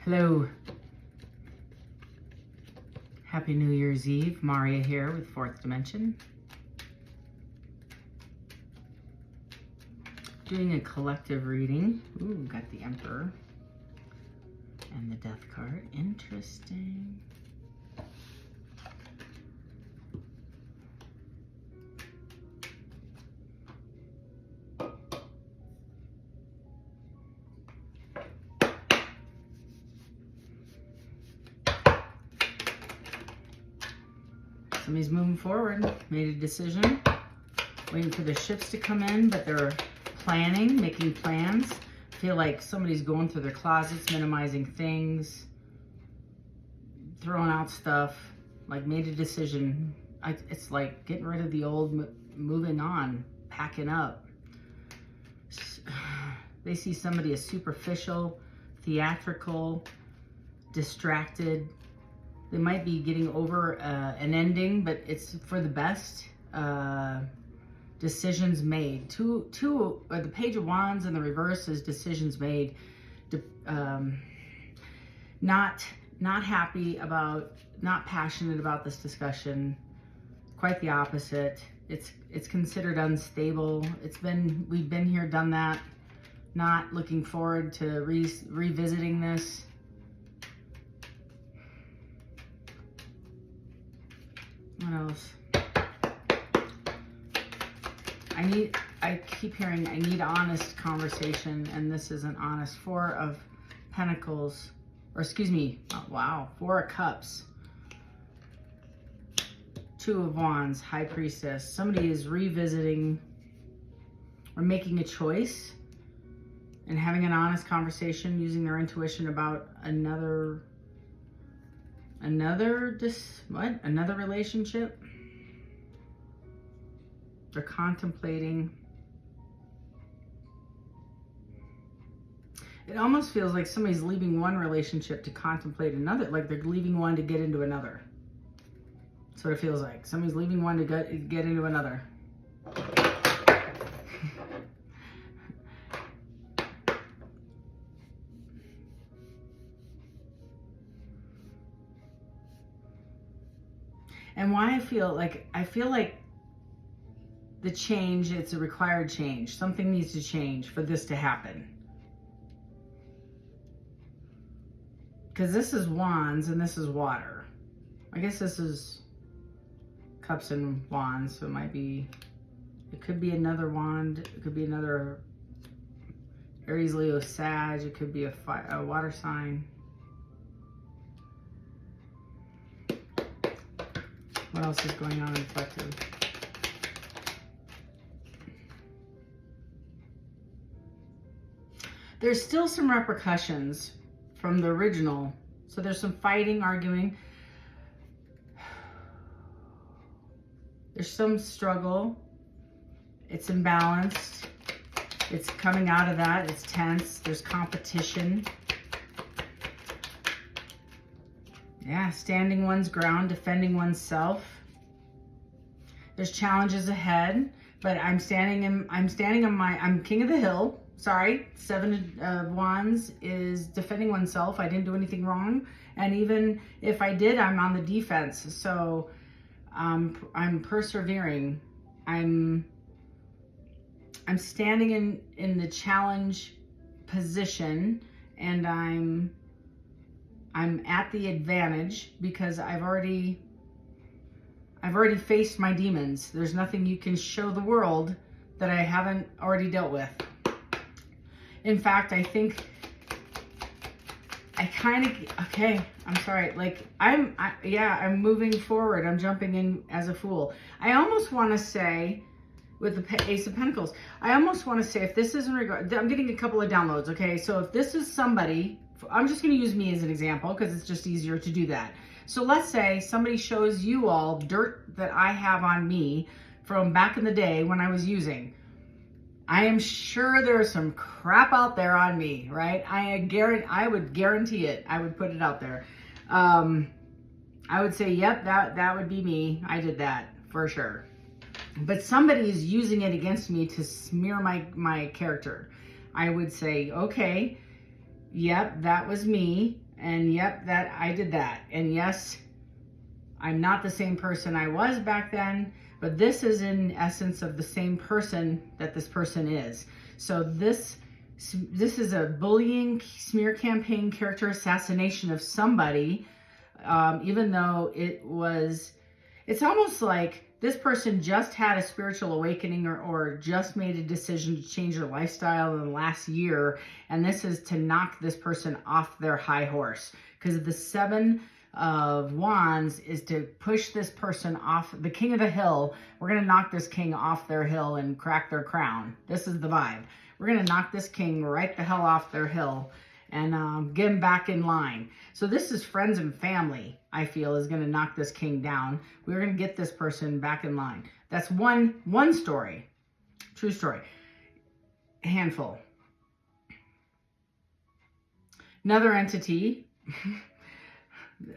Hello. Happy New Year's Eve. Maria here with Fourth Dimension. Doing a collective reading. Ooh, got the Emperor and the Death card. Interesting. Somebody's moving forward, made a decision, waiting for the shifts to come in, but they're planning, making plans. I feel like somebody's going through their closets, minimizing things, throwing out stuff, like made a decision. It's like getting rid of the old, moving on, packing up. They see somebody as superficial, theatrical, distracted. They might be getting over an ending, but it's for the best. Decisions made. The Page of Wands in the reverse is decisions made. Not happy about, not passionate about this discussion. Quite the opposite. It's considered unstable. We've been here, done that. Not looking forward to revisiting this. What else? I keep hearing I need honest conversation, and this isn't honest. Four of Pentacles, or excuse me, wow, Four of Cups. Two of Wands, High Priestess. Somebody is revisiting or making a choice and having an honest conversation, using their intuition about another relationship. They're contemplating. It almost feels like somebody's leaving one relationship to contemplate another, like they're leaving one to get into another. That's what it feels like. Somebody's leaving one to get into another. And why I feel like the change, it's a required change. Something needs to change for this to happen. Because this is Wands and this is water. I guess this is Cups and Wands, so it could be another wand. It could be another Aries, Leo, Sag. It could be a water sign. What else is going on in the collective? There's still some repercussions from the original. So there's some fighting, arguing. There's some struggle. It's imbalanced. It's coming out of that. It's tense. There's competition. Yeah, standing one's ground, defending oneself. There's challenges ahead, but I'm king of the hill. Sorry, Seven of Wands is defending oneself. I didn't do anything wrong. And even if I did, I'm on the defense. So I'm persevering. I'm standing in the challenge position, and I'm at the advantage because I've already faced my demons. There's nothing you can show the world that I haven't already dealt with. In fact, I think I'm sorry. Like I'm moving forward. I'm jumping in as a fool. I almost want to say, with the Ace of Pentacles, I almost want to say, if this is in regard, I'm getting a couple of downloads. Okay. So if this is somebody, I'm just going to use me as an example because it's just easier to do that. So let's say somebody shows you all dirt that I have on me from back in the day when I was using. I am sure there's some crap out there on me, right? I would guarantee it. I would put it out there. I would say, yep, that would be me. I did that for sure. But somebody is using it against me to smear my character. I would say, okay, yep, that was me. And yep, that I did that. And yes, I'm not the same person I was back then, but this is in essence of the same person that this person is. So this is a bullying, smear campaign, character assassination of somebody, even though it's almost like this person just had a spiritual awakening or just made a decision to change their lifestyle in the last year. And this is to knock this person off their high horse. Because the 7 of Wands is to push this person off the king of the hill. We're going to knock this king off their hill and crack their crown. This is the vibe. We're going to knock this king right the hell off their hill and get him back in line. So this is friends and family, I feel, is going to knock this king down. We're going to get this person back in line. That's one story. True story. A handful. Another entity.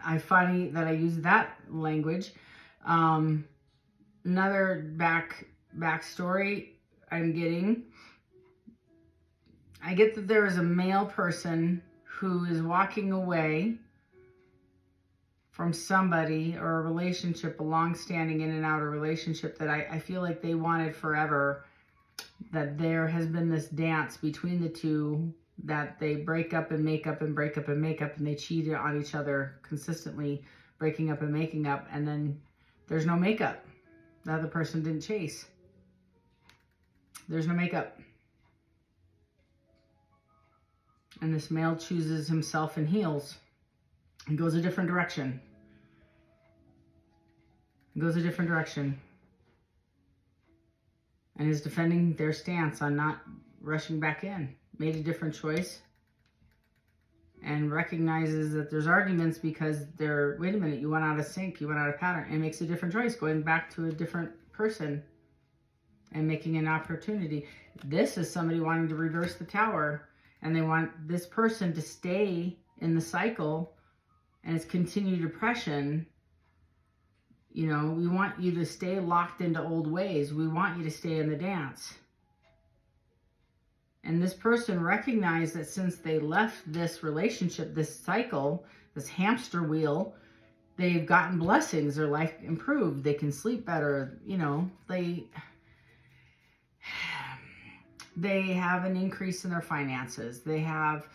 I funny that I use that language. Another backstory I'm getting. I get that there is a male person who is walking away from somebody or a relationship, a long-standing in and out of relationship that I feel like they wanted forever, that there has been this dance between the two, that they break up and make up and break up and make up, and they cheated on each other consistently, breaking up and making up, and then there's no makeup. The other person didn't chase. There's no makeup. And this male chooses himself and heals and goes a different direction. Goes a different direction. And is defending their stance on not rushing back in. Made a different choice. And recognizes that there's arguments because they're, wait a minute, you went out of sync, you went out of pattern. And makes a different choice, going back to a different person and making an opportunity. This is somebody wanting to reverse the tower. And they want this person to stay in the cycle and it's continued depression. You know, we want you to stay locked into old ways. We want you to stay in the dance. And this person recognized that since they left this relationship, this cycle, this hamster wheel, they've gotten blessings. Their life improved. They can sleep better. You know, they have an increase in their finances. They have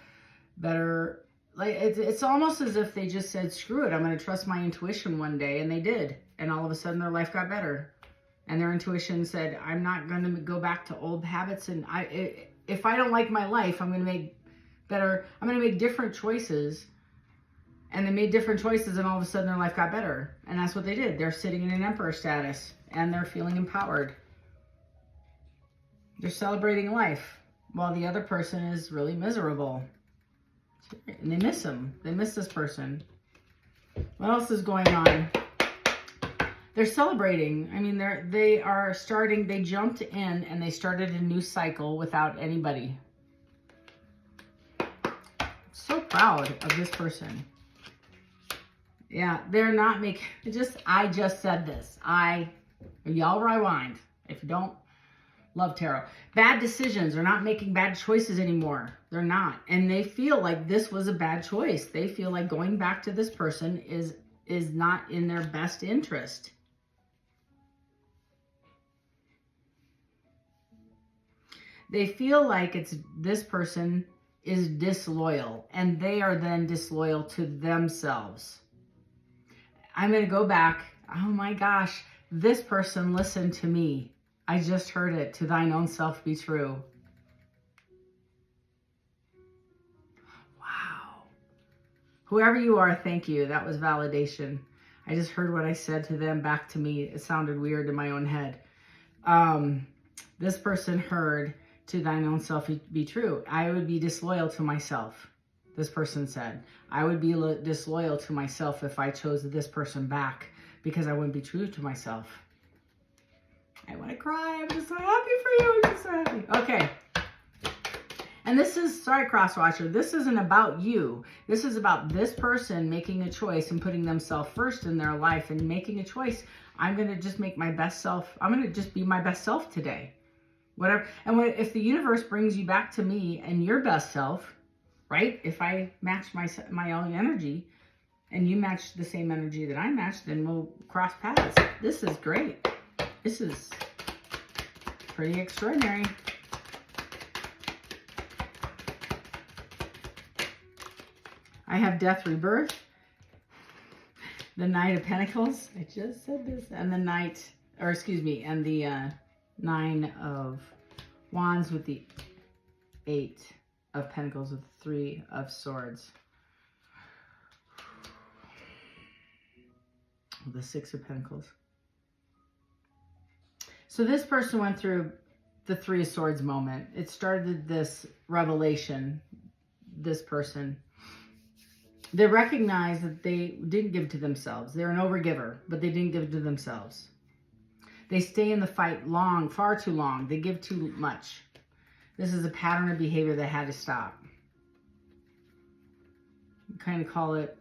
better, like, it's almost as if they just said, screw it, I'm going to trust my intuition one day. And they did. And all of a sudden their life got better. And their intuition said, I'm not going to go back to old habits. And if I don't like my life, I'm going to make different choices. And they made different choices and all of a sudden their life got better. And that's what they did. They're sitting in an emperor status and they're feeling empowered. They're celebrating life while the other person is really miserable. And they miss him. They miss this person. What else is going on? They're celebrating. I mean, they jumped in and they started a new cycle without anybody. So proud of this person. Yeah, they're not making, I just said this. Y'all rewind. If you don't love tarot. Bad decisions. They're not making bad choices anymore. They're not. And they feel like this was a bad choice. They feel like going back to this person is not in their best interest. They feel like this person is disloyal and they are then disloyal to themselves. I'm going to go back. Oh my gosh, this person listened to me. I just heard it. To thine own self be true. Wow. Whoever you are, thank you. That was validation. I just heard what I said to them back to me. It sounded weird in my own head. This person heard, to thine own self be true. I would be disloyal to myself. This person said, I would be disloyal to myself if I chose this person back because I wouldn't be true to myself. I want to cry. I'm just so happy for you. I'm just so happy. Okay. And this is, sorry, crosswatcher, this isn't about you. This is about this person making a choice and putting themselves first in their life and making a choice. I'm going to just make my best self. I'm going to just be my best self today. Whatever. And if the universe brings you back to me and your best self, right? If I match my own energy and you match the same energy that I match, then we'll cross paths. This is great. This is pretty extraordinary. I have death, rebirth, the Knight of Pentacles. I just said this. And the Knight, or excuse me, and the Nine of Wands with the Eight of Pentacles with the Three of Swords. The Six of Pentacles. So this person went through the Three of Swords moment. It started this revelation, this person. They recognized that they didn't give to themselves. They're an overgiver, but they didn't give to themselves. They stay in the fight long, far too long. They give too much. This is a pattern of behavior that had to stop. You kind of call it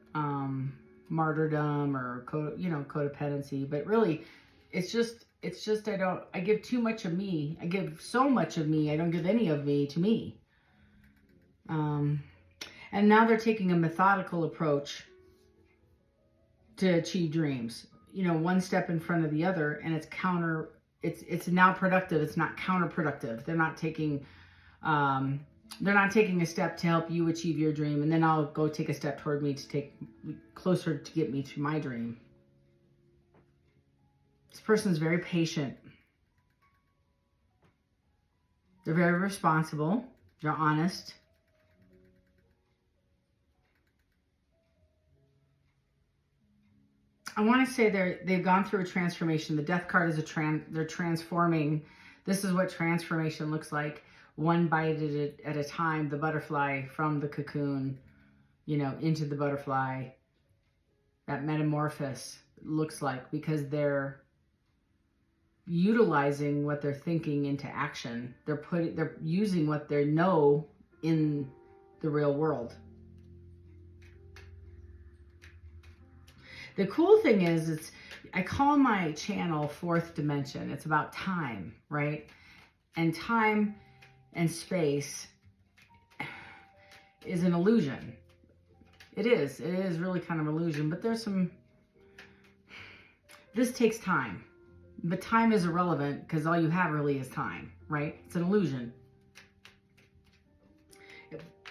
martyrdom or codependency, but really, it's just I give too much of me. I give so much of me. I don't give any of me to me. And now they're taking a methodical approach to achieve dreams. You know, one step in front of the other, and it's now productive. It's not counterproductive. They're not taking a step to help you achieve your dream, and then I'll go take a step toward me to take closer to get me to my dream. This person's very patient. They're very responsible. They're honest. I want to say they've gone through a transformation. The Death card is they're transforming. This is what transformation looks like. One bite at a time, the butterfly from the cocoon, into the butterfly. That metamorphosis looks like, because they're utilizing what they're thinking into action. They're using what they know in the real world. The cool thing is, I call my channel Fourth Dimension. It's about time, right? And time and space is an illusion. It is really kind of an illusion, but this takes time. But time is irrelevant because all you have really is time, right? It's an illusion.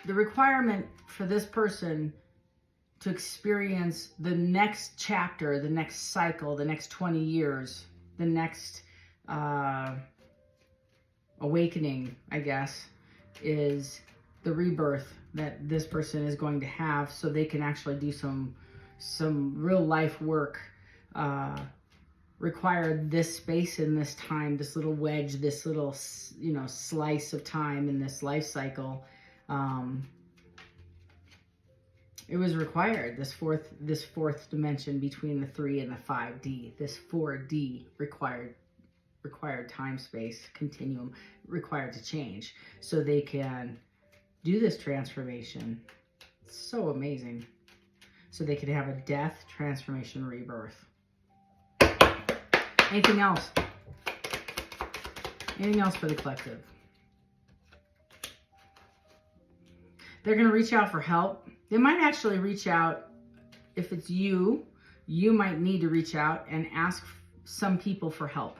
The requirement for this person to experience the next chapter, the next cycle, the next 20 years, the next awakening, I guess, is the rebirth that this person is going to have, so they can actually do some real life work. Require this space in this time, this little wedge, this little slice of time in this life cycle. It was required, this fourth dimension between the 3 and the 5D. This 4D required time space continuum required to change so they can do this transformation. It's so amazing. So they could have a death, transformation, rebirth. Anything else? Anything else for the collective? They're going to reach out for help. They might actually reach out. If it's you might need to reach out and ask some people for help.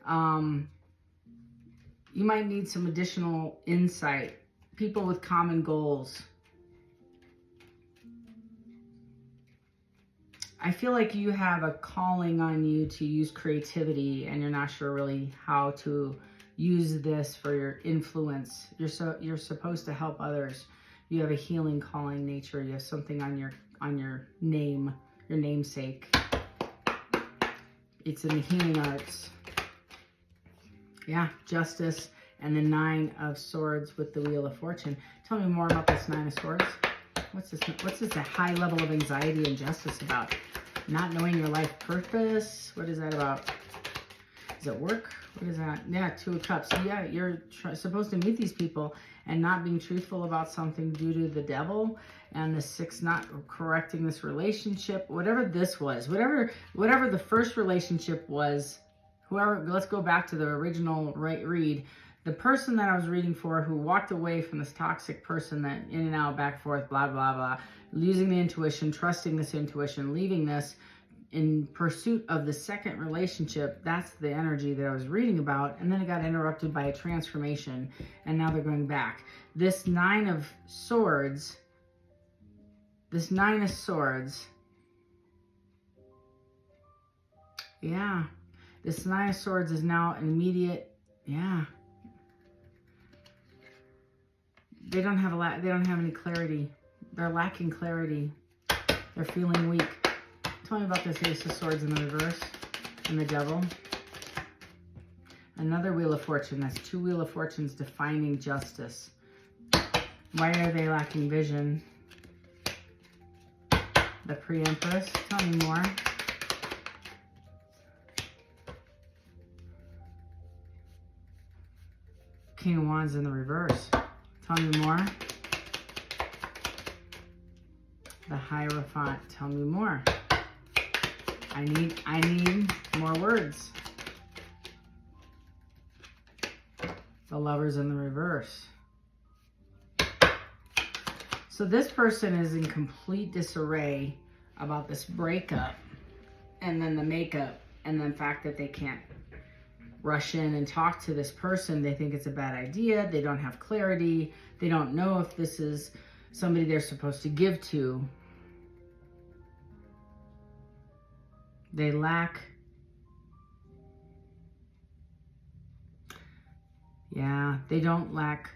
You might need some additional insight. People with common goals. I feel like you have a calling on you to use creativity, and you're not sure really how to use this for your influence. You're supposed to help others. You have a healing calling nature. You have something on your name, your namesake. It's in the healing arts. Yeah, justice and the 9 of Swords with the Wheel of Fortune. Tell me more about this 9 of Swords. What's this a high level of anxiety and justice about? Not knowing your life purpose. What is that about? Is it work? What is that? Yeah, 2 of Cups. Yeah, you're supposed to meet these people and not being truthful about something due to the devil, and the 6 not correcting this relationship. Whatever this was, whatever the first relationship was, let's go back to the original read. The person that I was reading for who walked away from this toxic person that in and out, back and forth, blah, blah, blah, losing the intuition, trusting this intuition, leaving this in pursuit of the second relationship, that's the energy that I was reading about. And then it got interrupted by a transformation, and now they're going back. This Nine of Swords, yeah, this Nine of Swords is now an immediate, yeah. They don't have any clarity. They're lacking clarity. They're feeling weak. Tell me about this Ace of Swords in the reverse and the Devil. Another Wheel of Fortune. That's 2 Wheel of Fortunes defining justice. Why are they lacking vision? The Pre-Empress. Tell me more. King of Wands in the reverse. Tell me more. The Hierophant. Tell me more. I need more words. The Lovers in the reverse. So this person is in complete disarray about this breakup, and then the makeup, and the fact that they can't rush in and talk to this person. They think it's a bad idea. They don't have clarity. They don't know if this is somebody they're supposed to give to. They lack, yeah, they don't lack,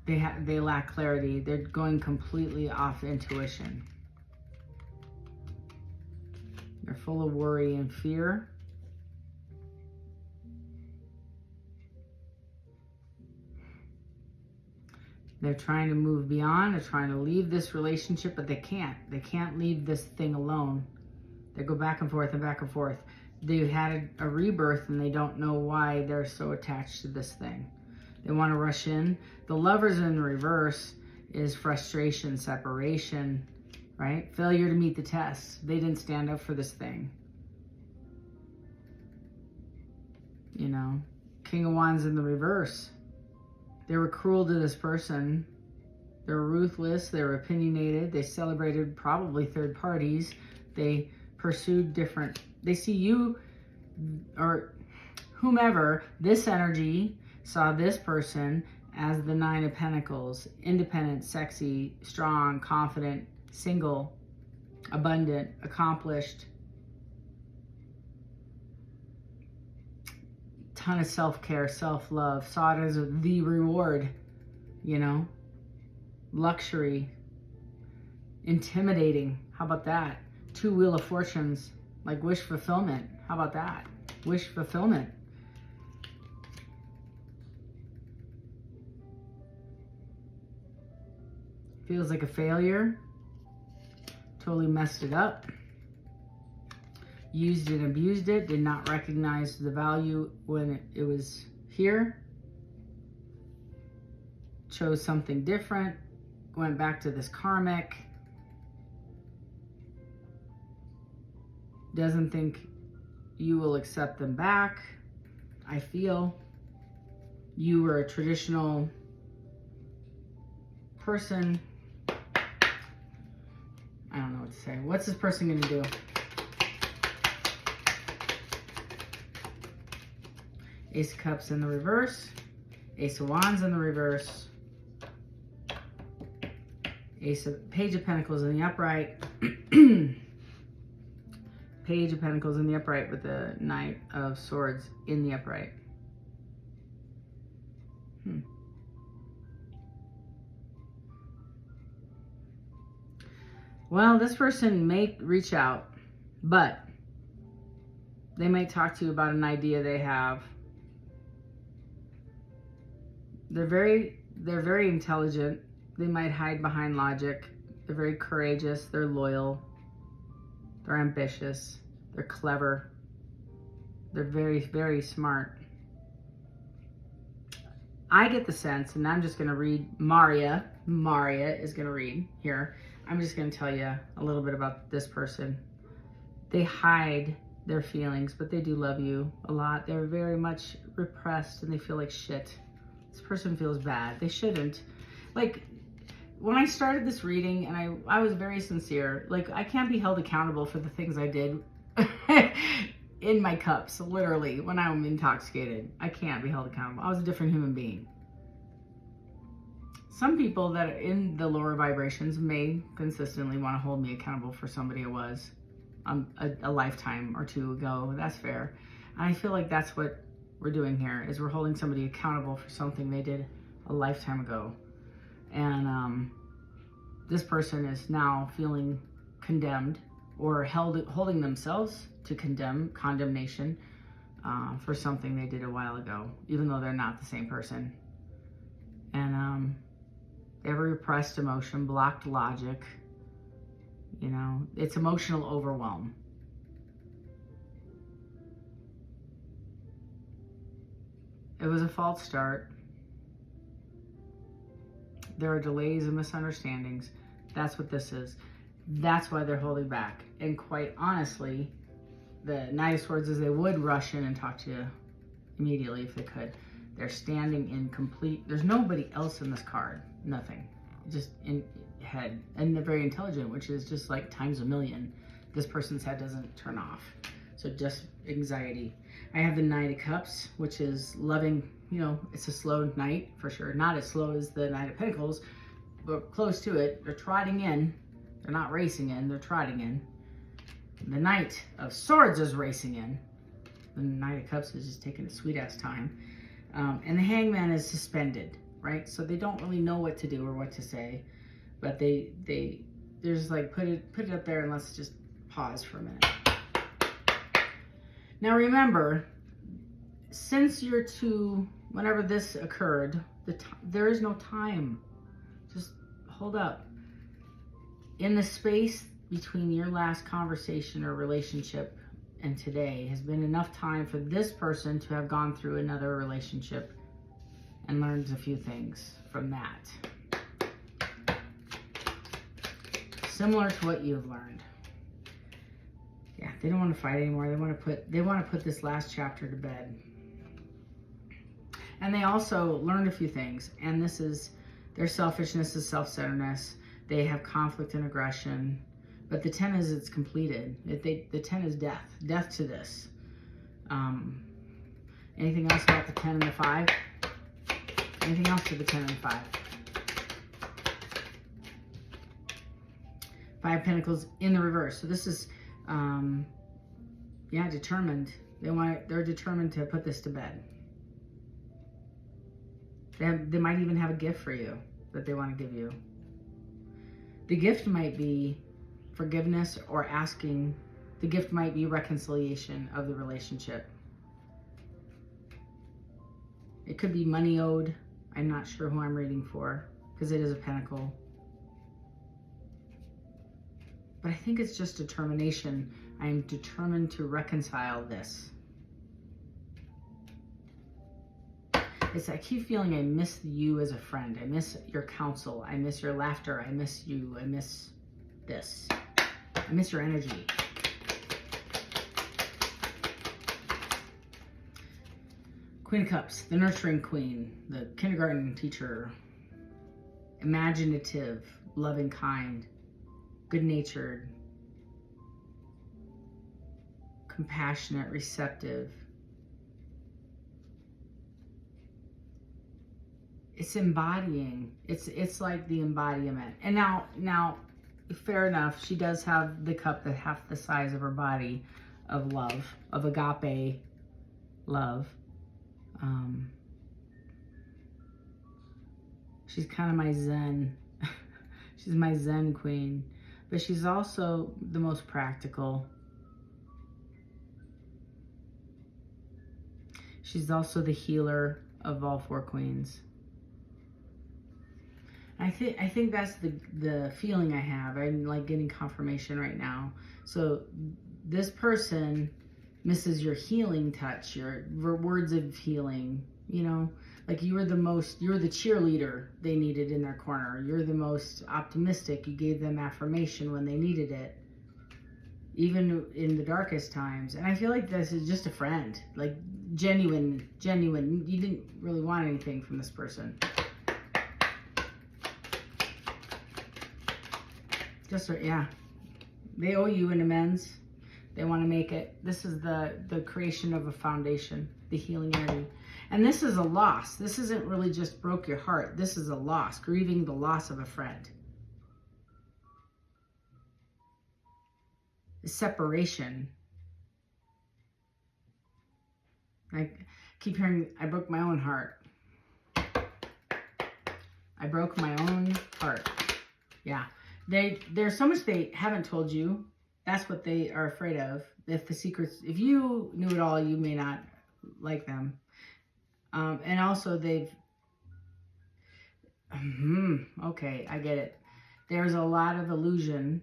they lack clarity. They're going completely off intuition. They're full of worry and fear. They're trying to move beyond. They're trying to leave this relationship, but they can't. They can't leave this thing alone. They go back and forth and back and forth. They've had a rebirth and they don't know why they're so attached to this thing. They want to rush in. The Lovers in the reverse is frustration, separation, right? Failure to meet the test. They didn't stand up for this thing. You know, King of Wands in the reverse. They were cruel to this person. They were ruthless. They were opinionated. They celebrated probably third parties. They pursued different. They see you or whomever, this energy saw this person as the Nine of Pentacles, independent, sexy, strong, confident, single, abundant, accomplished, ton of self-care, self-love, saw it as the reward, you know, luxury, intimidating. How about that? 2 Wheel of Fortunes, like wish fulfillment. How about that? Wish fulfillment. Feels like a failure. Totally messed it up. Used and abused it. Did not recognize the value when it was here. Chose something different. Went back to this karmic. Doesn't think you will accept them back. I feel you were a traditional person. I don't know what to say. What's this person going to do? Ace of Cups in the reverse. Ace of Wands in the reverse. Page of Pentacles in the upright. Page of Pentacles in the upright with the Knight of Swords in the upright. Well, this person may reach out, but they might talk to you about an idea they have. They're very intelligent. They might hide behind logic. They're very courageous. They're loyal. They're ambitious. They're clever. They're very, very smart. I get the sense, and I'm just going to read Maria. Maria is going to read here. I'm just going to tell you a little bit about this person. They hide their feelings, but they do love you a lot. They're very much repressed, and they feel like shit. This person feels bad. They shouldn't. Like, when I started this reading, and I was very sincere, like, I can't be held accountable for the things I did in my cups, literally, when I'm intoxicated. I can't be held accountable. I was a different human being. Some people that are in the lower vibrations may consistently want to hold me accountable for somebody I was a lifetime or two ago. That's fair. And I feel like that's what we're doing here, is we're holding somebody accountable for something they did a lifetime ago. And this person is now feeling condemned, or holding themselves to condemnation for something they did a while ago, even though they're not the same person. And they have a repressed emotion, blocked logic. You know, it's emotional overwhelm. It was a false start. There are delays and misunderstandings. That's what this is. That's why they're holding back. And quite honestly, the Knight of Swords is they would rush in and talk to you immediately if they could. They're standing in complete, there's nobody else in this card. Nothing. Just in head. And they're very intelligent, which is just like times a million. This person's head doesn't turn off. So just anxiety. I have the Knight of Cups, which is loving, you know, it's a slow knight for sure. Not as slow as the Knight of Pentacles, but close to it. They're trotting in. They're not racing in, they're trotting in. The Knight of Swords is racing in. The Knight of Cups is just taking a sweet ass time. And the Hangman is suspended, right? So they don't really know what to do or what to say, but they're just like, put it up there and let's just pause for a minute. Now remember, since you're whenever this occurred, there is no time. Just hold up. In the space between your last conversation or relationship and today has been enough time for this person to have gone through another relationship and learned a few things from that. Similar to what you've learned. Yeah, they don't want to fight anymore. They want to put this last chapter to bed. And they also learned a few things. And this is their selfishness, is self-centeredness. They have conflict and aggression. But the 10 is it's completed. The 10 is death. Death to this. Anything else about the 10 and the 5? Anything else to the 10 and the 5? 5 Pentacles in the reverse. So this is, yeah, determined. They're determined to put this to bed. They might even have a gift for you that they want to give you. The gift might be forgiveness, or asking. The gift might be reconciliation of the relationship. It could be money owed. I'm not sure who I'm reading for, because it is a pentacle. But I think it's just determination. I am determined to reconcile this. I keep feeling I miss you as a friend. I miss your counsel. I miss your laughter. I miss you. I miss this. I miss your energy. Queen of Cups, the nurturing queen, the kindergarten teacher, imaginative, loving, kind, good-natured, compassionate, receptive. It's embodying. It's like the embodiment. And now, fair enough, she does have the cup that half the size of her body of love, of agape love. She's kind of my Zen. She's my Zen queen. But she's also the most practical. She's also the healer of all 4 queens. I think that's the feeling I have. I'm like getting confirmation right now. So this person misses your healing touch, your words of healing, you know, like you're the cheerleader they needed in their corner. You're the most optimistic. You gave them affirmation when they needed it. even in the darkest times. And I feel like this is just a friend, like genuine. You didn't really want anything from this person. Just, yeah. They owe you an amends. They want to make it. This is the creation of a foundation, the healing energy. And this is a loss. This isn't really just broke your heart. This is a loss, grieving the loss of a friend. Separation. I keep hearing, I broke my own heart. I broke my own heart. Yeah. There's so much they haven't told you. That's what they are afraid of. If the secrets, if you knew it all, you may not like them. And also they've, okay, I get it. There's a lot of illusion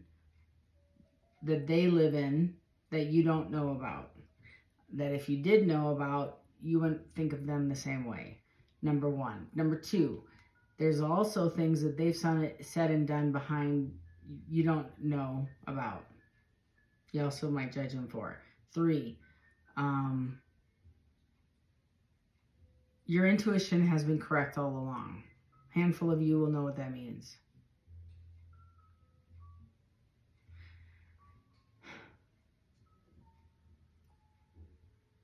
that they live in that you don't know about. That if you did know about, you wouldn't think of them the same way. Number one. Number two, there's also things that they've said and done behind you don't know about. You also might judge them for. 3, your intuition has been correct all along. A handful of you will know what that means.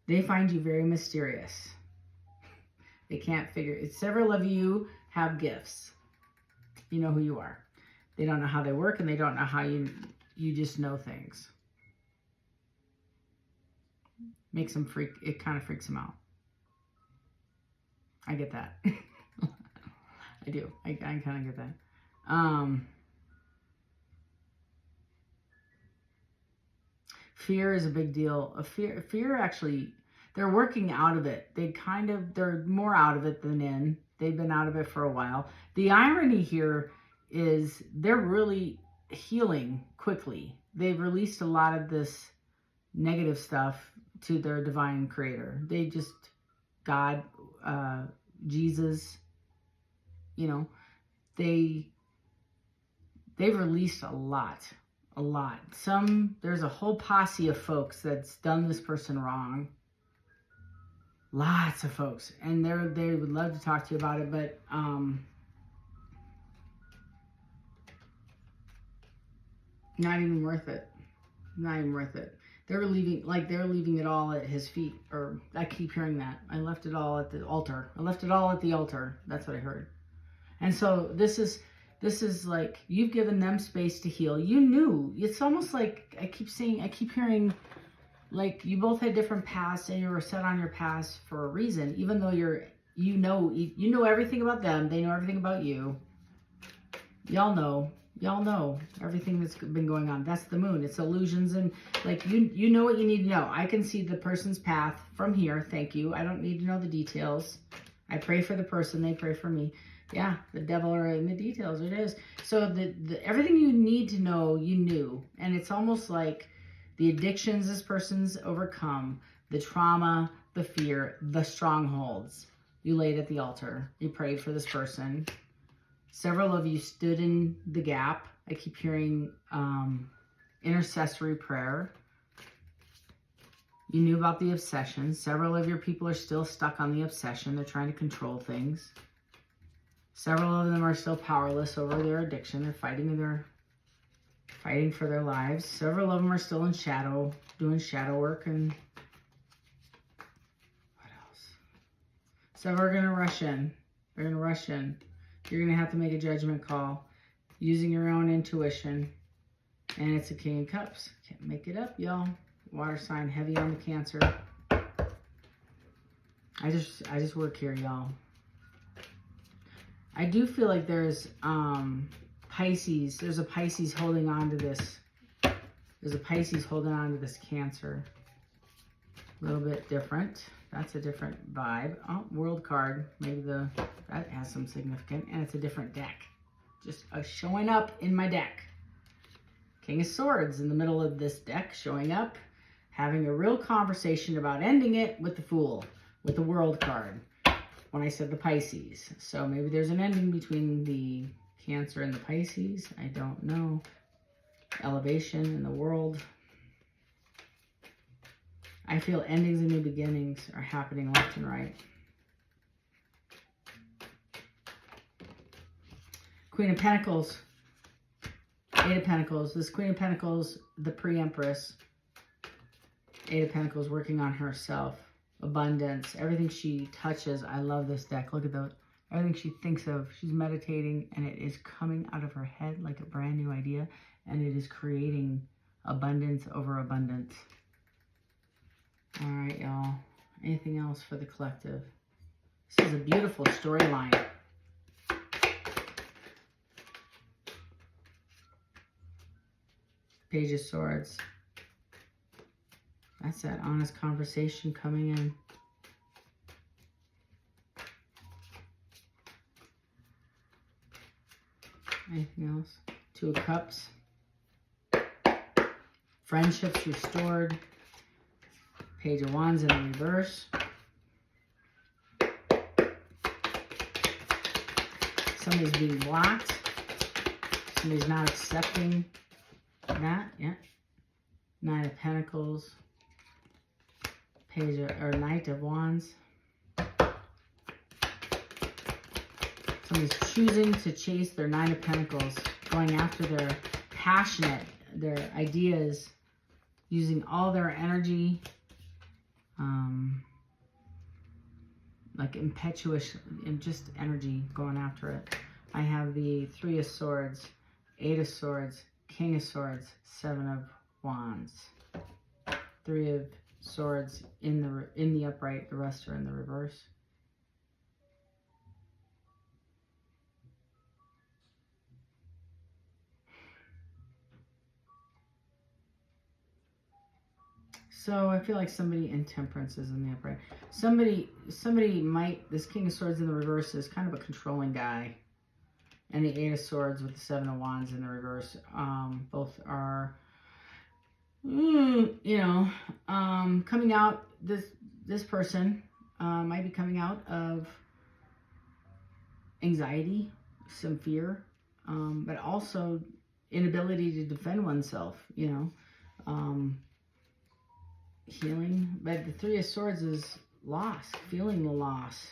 They find you very mysterious. They can't figure it. Several of you have gifts. You know who you are. They don't know how they work, and they don't know how you just know things. Makes them freak. It kind of freaks them out. I get that. I do. I kind of get that. Fear is a big deal. Fear actually, they're working out of it. They're more out of it than in. They've been out of it for a while. The irony here is they're really healing quickly. They've released a lot of this negative stuff to their divine creator. They just, God, Jesus, you know, they've released a lot. There's a whole posse of folks that's done this person wrong. Lots of folks, and they would love to talk to you about it, but not even worth it. Not even worth it. They're leaving it all at his feet, or I keep hearing that. I left it all at the altar. I left it all at the altar. That's what I heard. And so this is like, you've given them space to heal. You knew. It's almost like I keep hearing, like you both had different pasts and you were set on your past for a reason, even though you know everything about them. They know everything about you. Y'all know everything that's been going on. That's the moon. It's illusions, and like you know what you need to know. I can see the person's path from here. Thank you. I don't need to know the details. I pray for the person. They pray for me. Yeah, the devil are in the details. It is. So everything you need to know, you knew. And it's almost like the addictions this person's overcome, the trauma, the fear, the strongholds. You laid at the altar. You prayed for this person. Several of you stood in the gap. I keep hearing intercessory prayer. You knew about the obsession. Several of your people are still stuck on the obsession. They're trying to control things. Several of them are still powerless over their addiction. They're fighting for their lives. Several of them are still in shadow, doing shadow work. And what else? Several are going to rush in. They're going to rush in. You're going to have to make a judgment call using your own intuition. And it's a King of Cups. Can't make it up, y'all. Water sign, heavy on the Cancer. I just work here, y'all. I do feel like there's Pisces. There's a Pisces holding on to this. There's a Pisces holding on to this Cancer. A little bit different. That's a different vibe. Oh, World card. Maybe that has some significance. And it's a different deck. Just showing up in my deck. King of Swords in the middle of this deck, showing up, having a real conversation about ending it with the Fool, with the World card, when I said the Pisces. So maybe there's an ending between the Cancer and the Pisces. I don't know. Elevation in the world. I feel endings and new beginnings are happening left and right. Queen of Pentacles. Eight of Pentacles. This Queen of Pentacles, the pre-Empress. Eight of Pentacles working on herself. Abundance. Everything she touches. I love this deck. Look at those. Everything she thinks of. She's meditating and it is coming out of her head like a brand new idea. And it is creating abundance over abundance. All right, y'all. Anything else for the collective? This is a beautiful storyline. Page of Swords. That's that honest conversation coming in. Anything else? Two of Cups. Friendships restored. Page of Wands in the reverse. Somebody's being blocked. Somebody's not accepting that. Yeah. Nine of Pentacles. Page of, or Knight of Wands. Somebody's choosing to chase their Nine of Pentacles, going after their passionate, their ideas, using all their energy, like impetuous and just energy going after it. I have the Three of Swords, Eight of Swords, King of Swords, Seven of Wands. Three of Swords in the upright, the rest are in the reverse. So I feel like somebody in Temperance is in the upright. Somebody might, this King of Swords in the reverse is kind of a controlling guy. And the Eight of Swords with the Seven of Wands in the reverse. Both are, coming out, this person might be coming out of anxiety, some fear, but also inability to defend oneself, healing. But the Three of Swords is loss, feeling the loss.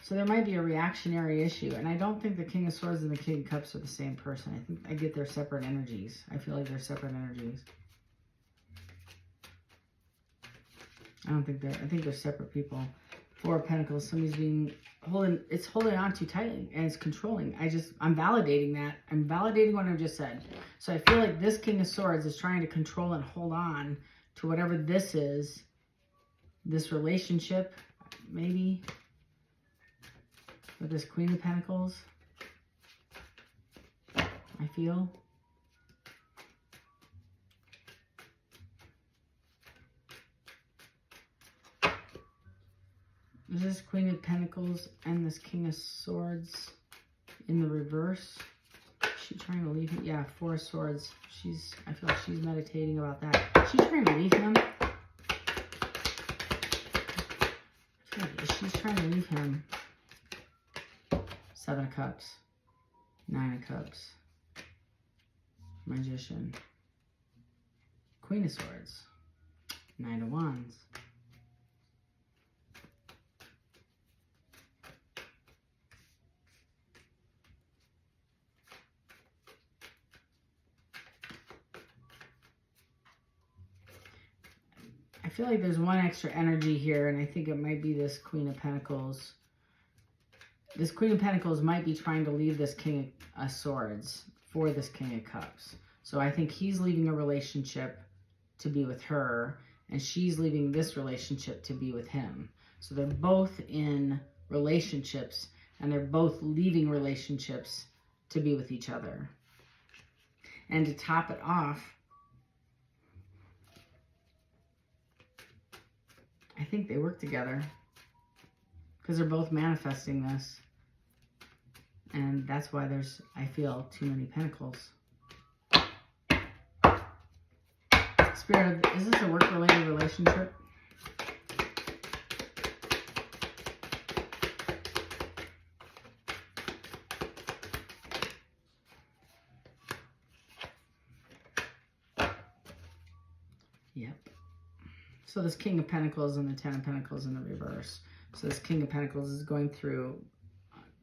So there might be a reactionary issue. And I don't think the King of Swords and the King of Cups are the same person. I think I get their separate energies. I feel like they're separate energies. I think they're separate people. Four of Pentacles, somebody's holding on too tightly and it's controlling. I'm validating that. I'm validating what I just said. So I feel like this King of Swords is trying to control and hold on to whatever this is, this relationship, maybe, with this Queen of Pentacles, I feel. Is this Queen of Pentacles and this King of Swords in the reverse? Is she trying to leave him? Yeah, Four of Swords. I feel like she's meditating about that. She's trying to leave him. I feel like she's trying to leave him. Seven of Cups. Nine of Cups. Magician. Queen of Swords. Knight of Wands. I feel like there's one extra energy here, and I think it might be this Queen of Pentacles. This Queen of Pentacles might be trying to leave this King of Swords for this King of Cups. So I think he's leaving a relationship to be with her, and she's leaving this relationship to be with him. So they're both in relationships, and they're both leaving relationships to be with each other. And to top it off, I think they work together because they're both manifesting this. And that's why there's, I feel, too many pentacles. Spirit, is this a work-related relationship? Yep. So this King of Pentacles and the Ten of Pentacles in the reverse. So this King of Pentacles is going through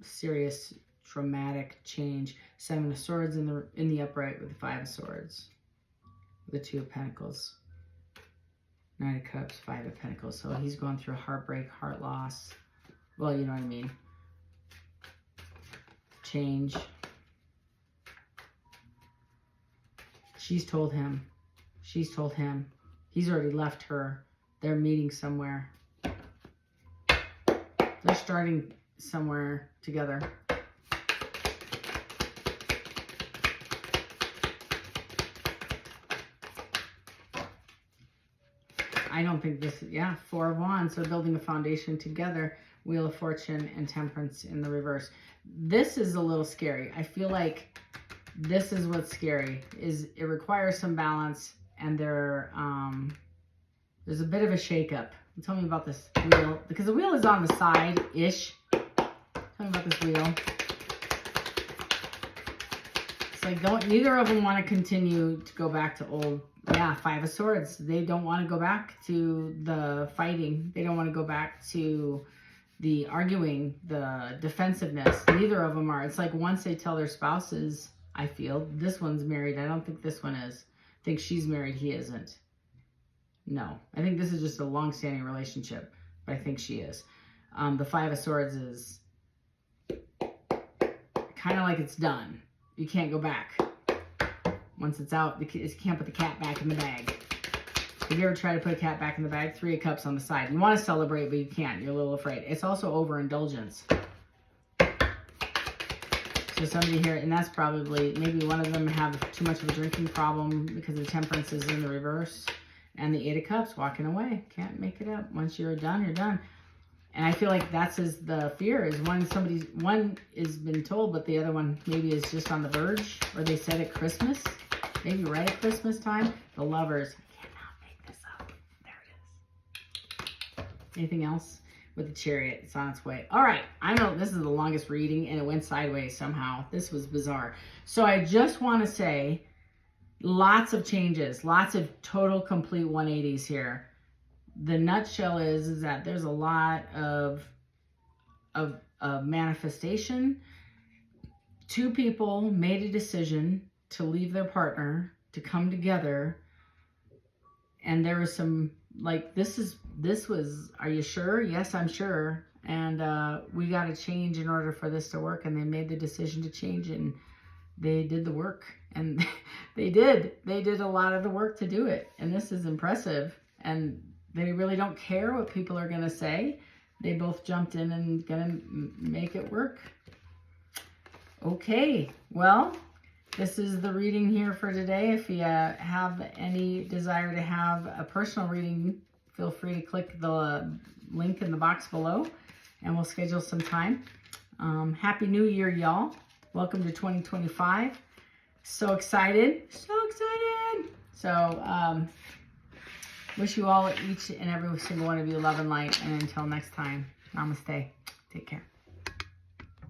serious traumatic change. Seven of Swords in the upright with the Five of Swords. The Two of Pentacles. Nine of Cups, Five of Pentacles. So he's going through heartbreak, heart loss. Well, you know what I mean. Change. She's told him. She's told him. He's already left her. They're meeting somewhere. They're starting somewhere together. I don't think this, yeah, Four of Wands. They're building a foundation together. Wheel of Fortune and Temperance in the reverse. This is a little scary. I feel like this is what's scary, is it requires some balance, and there's a bit of a shakeup. Tell me about this wheel, because the wheel is on the side-ish. Tell me about this wheel. It's like neither of them want to continue to go back to old. Yeah, Five of Swords. They don't want to go back to the fighting. They don't want to go back to the arguing, the defensiveness. Neither of them are. It's like once they tell their spouses, I feel, this one's married. I don't think this one is. I think she's married. He isn't. No. I think this is just a long-standing relationship, but I think she is. The Five of Swords is kind of like it's done. You can't go back. Once it's out, you can't put the cat back in the bag. Have you ever tried to put a cat back in the bag? Three of Cups on the side. You want to celebrate, but you can't. You're a little afraid. It's also overindulgence. So somebody here, and that's probably, maybe one of them have too much of a drinking problem because the Temperance is in the reverse. And the Eight of Cups, walking away. Can't make it up. Once you're done, you're done. And I feel like that's the fear, is one is been told, but the other one maybe is just on the verge, or they said at Christmas, maybe right at Christmas time. The Lovers. I cannot make this up. There it is. Anything else? With the Chariot, it's on its way. All right, I know this is the longest reading, and it went sideways somehow. This was bizarre. So I just want to say, lots of changes, lots of total complete 180s here. The nutshell is that there's a lot of manifestation. Two people made a decision to leave their partner, to come together, and there was some, like, this was, are you sure? Yes, I'm sure. And we got to change in order for this to work. And they made the decision to change, and they did the work. And they did a lot of the work to do it. And this is impressive. And they really don't care what people are going to say. They both jumped in and going to make it work. Okay, well, this is the reading here for today. If you have any desire to have a personal reading, feel free to click the link in the box below, and we'll schedule some time. Happy New Year, y'all. Welcome to 2025. So excited. So excited. So, wish you all, each and every single one of you, love and light. And until next time, namaste. Take care.